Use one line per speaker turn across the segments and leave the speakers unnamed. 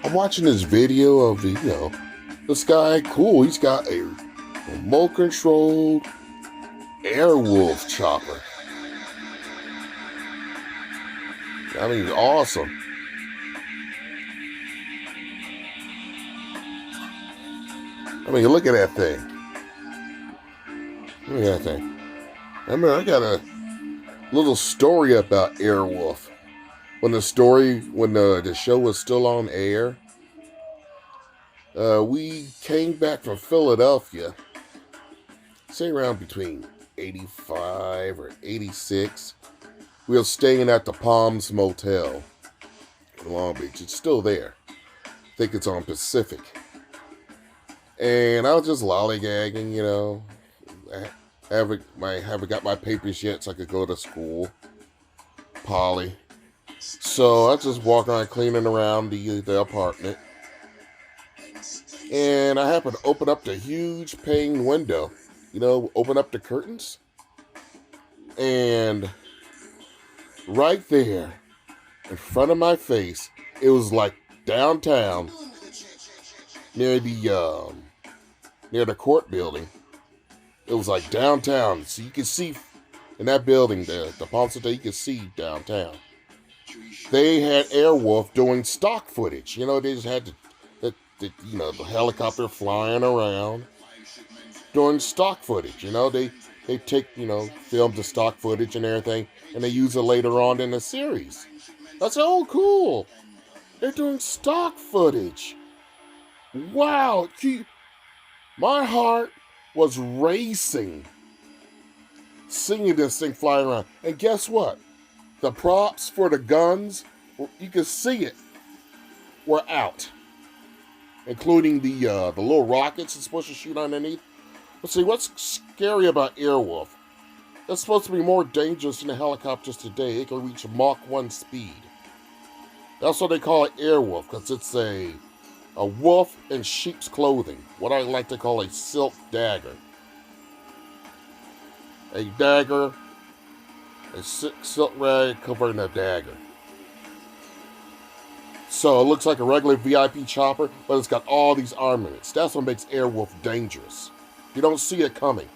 I'm watching this video of this guy. Cool. He's got a remote controlled airwolf chopper. I mean, awesome. I mean, look at that thing. Look at that thing. I got a little story about Airwolf. When the show was still on air, we came back from Philadelphia, say around between 85 or 86. We were staying at the Palms Motel in Long Beach. It's still there. I think it's on Pacific. And I was just lollygagging, I haven't got my papers yet so I could go to school. Poly. So I was just walking around cleaning around the apartment. And I happened to open up the huge pane window. Open up the curtains. And right there, in front of my face, it was like downtown, near the court building. It was like downtown, so you could see in that building, the Palm City, you could see downtown. They had Airwolf doing stock footage. They just had the helicopter flying around doing stock footage. They take, film the stock footage and everything, and they use it later on in the series. That's cool. They're doing stock footage. Wow. My heart was racing seeing this thing flying around. And guess what? The props for the guns, you can see it, were out. Including the little rockets it's supposed to shoot underneath. Let's see, what's scary about Airwolf? It's supposed to be more dangerous than the helicopters today. It can reach Mach 1 speed. That's what they call it Airwolf, because it's a wolf in sheep's clothing. What I like to call a silk dagger. A dagger, a silk rag covering a dagger. So it looks like a regular VIP chopper, but it's got all these armaments. That's what makes Airwolf dangerous. You don't see it coming.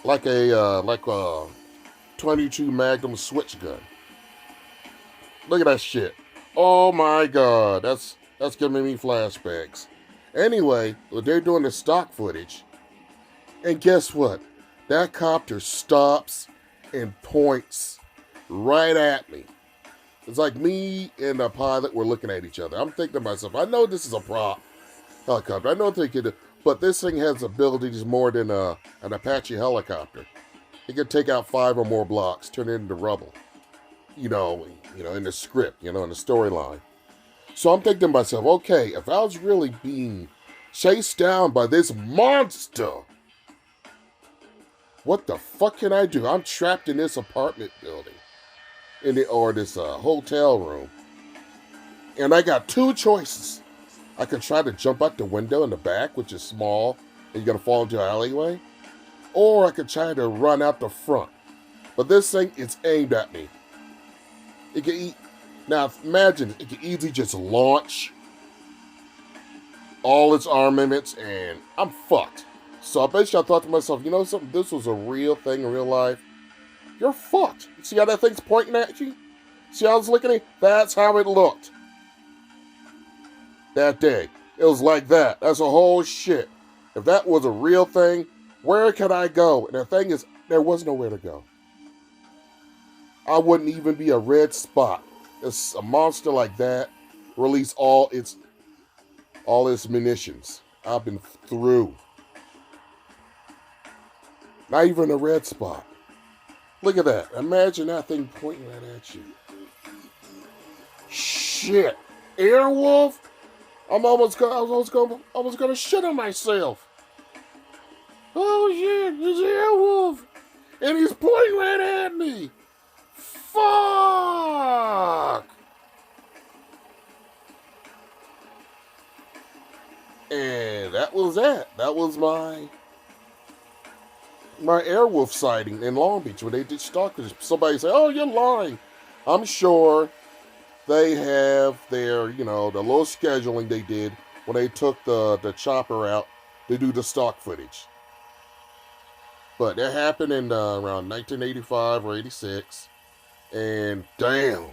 Like a 22 Magnum switch gun. Look at that shit. Oh my God, that's giving me flashbacks. Anyway, they're doing the stock footage, and guess what? That copter stops and points right at me. It's like me and the pilot were looking at each other. I'm thinking to myself, I know this is a prop helicopter. I know they could, but this thing has abilities more than an Apache helicopter. It could take out 5 or more blocks, turn it into rubble. In the script, in the storyline. So I'm thinking to myself, okay, if I was really being chased down by this monster, what the fuck can I do? I'm trapped in this apartment building, or this hotel room, and I got 2 choices. I could try to jump out the window in the back, which is small, and you're gonna fall into an alleyway, or I could try to run out the front. But this thing is aimed at me. It can now imagine it can easily just launch all its armaments, and I'm fucked. So I thought to myself, something? This was a real thing in real life. You're fucked. You see how that thing's pointing at you? See how I was looking at it? That's how it looked. That day. It was like that. That's a whole shit. If that was a real thing, where could I go? And the thing is, there was nowhere to go. I wouldn't even be a red spot. It's a monster like that release all its munitions. I've been through. Not even a red spot. Look at that. Imagine that thing pointing right at you. Shit. Airwolf? I was almost gonna shit on myself. Oh shit, it's Airwolf. And he's pointing right at me. Fuck. And that was that. That was my Airwolf sighting in Long Beach when they did stalkers. Somebody say, "Oh, you're lying." I'm sure they have their, the little scheduling they did when they took the chopper out to do the stock footage. But that happened in around 1985 or 86. And damn,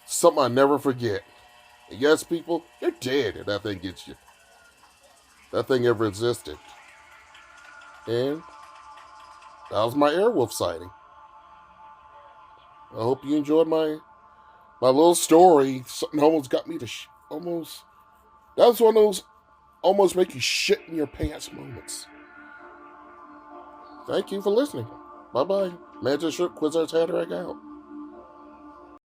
something I never forget. And yes, people, you're dead if that thing gets you. That thing ever existed. And that was my airwolf sighting. I hope you enjoyed my little story. Something almost got me to almost. That was one of those almost make you shit in your pants moments. Thank you for listening. Bye bye. Magic Shrimp Quizzers Hatterack out.